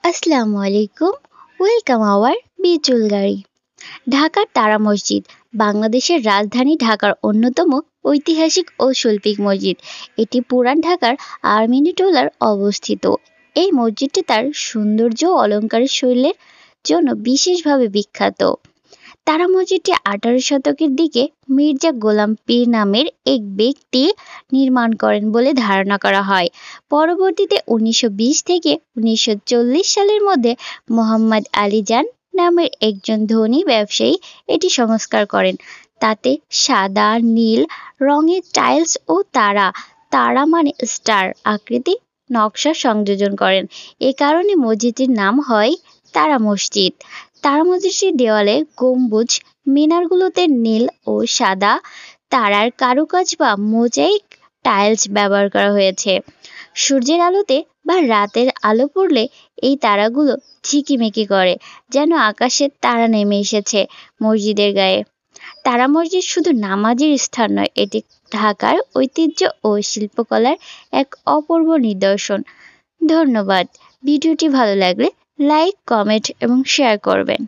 আসসালামু আলাইকুম। Welcome hour বিচুল গাড়ি। ঢাকার তারা মসজিদ বাংলাদেশের রাজধানী ঢাকার অন্যতম ঐতিহাসিক ও শৈল্পিক মসজিদ। এটি পুরান ঢাকার আর্মিনিটোলার অবস্থিত। এই মসজিদটি তার সৌন্দর্য ও অলঙ্কারের শৈলীর জন্য বিশেষভাবে বিখ্যাত। তারা মসজিদটি 18 শতকের দিকে মির্জা গোলাম পীর নামের এক ব্যক্তি নির্মাণ করেন বলে ধারণা করা হয়। পরবর্তীতে 1920 থেকে 1940 সালের মধ্যে মোহাম্মদ আলী জান নামের একজন ধনী ব্যবসায়ী এটি সংস্কার করেন। তাতে সাদা নীল রঙের টাইলস ও তারা তারা মানে স্টার আকৃতি নকশা সংযোজন করেন। এ কারণে মসজিদটির নাম হয় তারা মসজিদ। তারা মসজিদটির দেওয়ালে গম্বুজ মিনারগুলোতে নীল ও সাদা তারার কারুকাজ বা মোজাইক টাইলস ব্যবহার করা হয়েছে। সূর্যের আলোতে বা রাতের আলো পড়লে এই তারাগুলো ঝিকিমিকি করে, যেন আকাশে তারা নেমে এসেছে মসজিদের গায়ে। তারা মসজিদ শুধু নামাজের স্থান নয়, এটি ঢাকার ঐতিহ্য ও শিল্পকলার এক অপূর্ব নিদর্শন। ধন্যবাদ। ভিডিওটি ভালো লাগলে লাইক, কমেন্ট এবং শেয়ার করবেন।